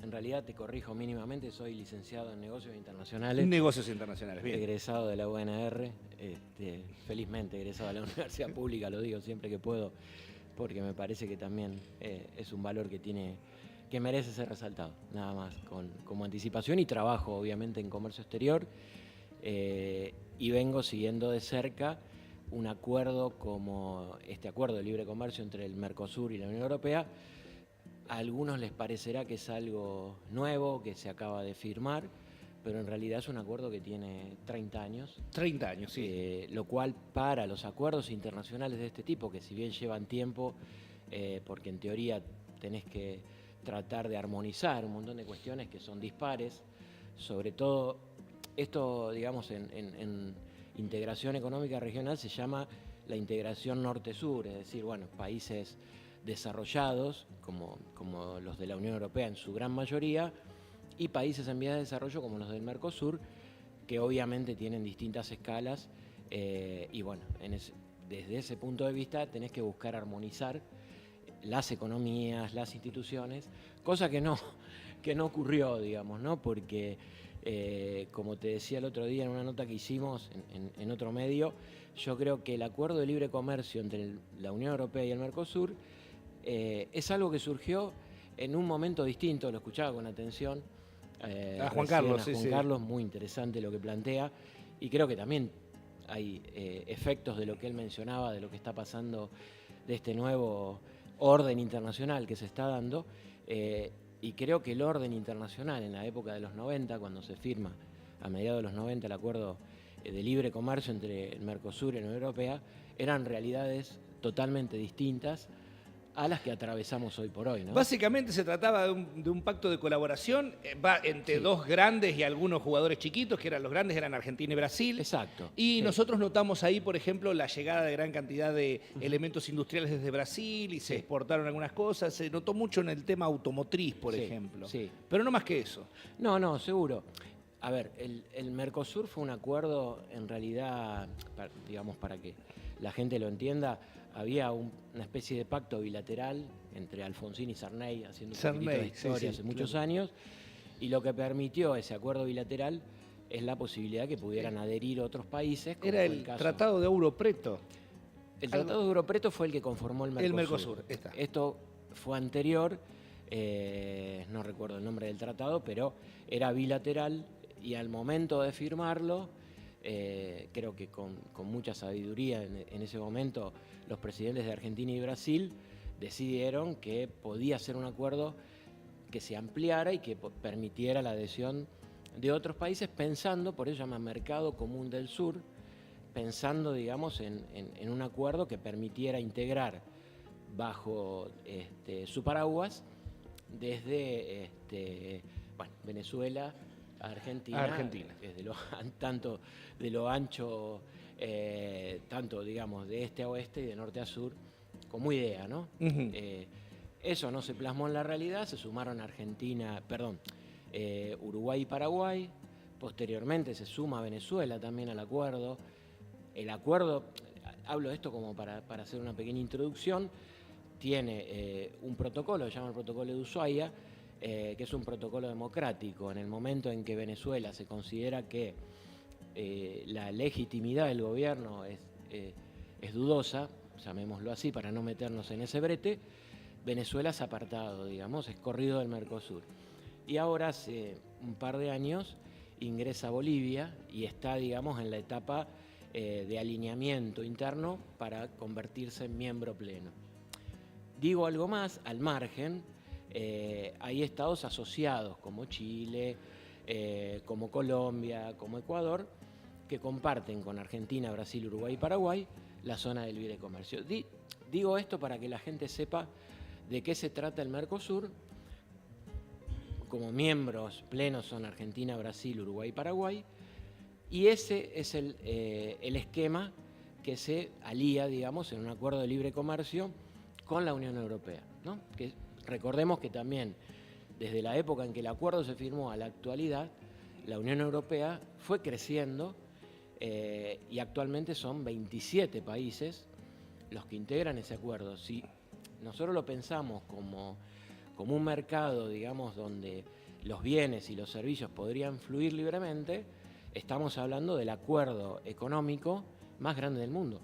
En realidad te corrijo mínimamente, soy licenciado en Negocios Internacionales. Negocios internacionales, bien. Egresado de la UNR, felizmente egresado de la Universidad Pública, lo digo siempre que puedo, porque me parece que también es un valor que merece ser resaltado, nada más, como anticipación, y trabajo obviamente en comercio exterior, y vengo siguiendo de cerca un acuerdo como este acuerdo de libre comercio entre el Mercosur y la Unión Europea. A algunos les parecerá que es algo nuevo, que se acaba de firmar, pero en realidad es un acuerdo que tiene 30 años. 30 años, sí. Lo cual para los acuerdos internacionales de este tipo, que si bien llevan tiempo, porque en teoría tenés que tratar de armonizar un montón de cuestiones que son dispares, sobre todo esto, digamos, en integración económica regional se llama la integración norte-sur, es decir, bueno, países desarrollados, como los de la Unión Europea en su gran mayoría, y países en vías de desarrollo como los del Mercosur, que obviamente tienen distintas escalas, y bueno, desde ese punto de vista tenés que buscar armonizar las economías, las instituciones, cosa que no ocurrió, digamos, ¿no? Porque, como te decía el otro día en una nota que hicimos en otro medio, yo creo que el acuerdo de libre comercio entre la Unión Europea y el Mercosur es algo que surgió en un momento distinto, lo escuchaba con atención. A Juan Carlos, a Juan Carlos, muy interesante lo que plantea, y creo que también hay efectos de lo que él mencionaba, de lo que está pasando, de este nuevo orden internacional que se está dando, y creo que el orden internacional en la época de los 90, cuando se firma a mediados de los 90 el acuerdo de libre comercio entre el Mercosur y la Unión Europea, eran realidades totalmente distintas a las que atravesamos hoy por hoy, ¿no? Básicamente se trataba de un pacto de colaboración entre dos grandes y algunos jugadores chiquitos, que eran los grandes, eran Argentina y Brasil. Exacto. Y nosotros notamos ahí, por ejemplo, la llegada de gran cantidad de elementos industriales desde Brasil y se exportaron algunas cosas. Se notó mucho en el tema automotriz, por ejemplo. Sí. Pero no más que eso. No, seguro. A ver, el Mercosur fue un acuerdo, en realidad, digamos, para que la gente lo entienda, había una especie de pacto bilateral entre Alfonsín y Sarney, haciendo un poquitito de historia hace muchos años, y lo que permitió ese acuerdo bilateral es la posibilidad que pudieran adherir otros países. Era el Tratado de Ouro Preto. El Tratado de Ouro Preto fue el que conformó el Mercosur. El Mercosur, está. Esto fue anterior, no recuerdo el nombre del tratado, pero era bilateral, y al momento de firmarlo, creo que con mucha sabiduría en ese momento, los presidentes de Argentina y Brasil decidieron que podía ser un acuerdo que se ampliara y que permitiera la adhesión de otros países, pensando, por eso se llama Mercado Común del Sur, pensando, digamos, en un acuerdo que permitiera integrar bajo su paraguas desde Venezuela a Argentina. Desde tanto de lo ancho, tanto, digamos, de este a oeste y de norte a sur, como idea, ¿no? Eso no se plasmó en la realidad, se sumaron Uruguay y Paraguay, posteriormente se suma Venezuela también al acuerdo. El acuerdo, hablo de esto como para hacer una pequeña introducción, tiene un protocolo, se llama el protocolo de Ushuaia, que es un protocolo democrático. En el momento en que Venezuela se considera que la legitimidad del gobierno es dudosa, llamémoslo así para no meternos en ese brete, Venezuela es apartado, digamos, es corrido del Mercosur. Y ahora, hace un par de años, ingresa Bolivia y está, digamos, en la etapa de alineamiento interno para convertirse en miembro pleno. Digo algo más, al margen, hay estados asociados como Chile, como Colombia, como Ecuador, que comparten con Argentina, Brasil, Uruguay y Paraguay la zona del libre comercio. Digo esto para que la gente sepa de qué se trata el Mercosur. Como miembros plenos son Argentina, Brasil, Uruguay y Paraguay, y ese es el esquema que se alía, digamos, en un acuerdo de libre comercio con la Unión Europea, ¿no? Que recordemos que también, desde la época en que el acuerdo se firmó a la actualidad, la Unión Europea fue creciendo, y actualmente son 27 países los que integran ese acuerdo. Si nosotros lo pensamos como como un mercado, digamos, donde los bienes y los servicios podrían fluir libremente, estamos hablando del acuerdo económico más grande del mundo.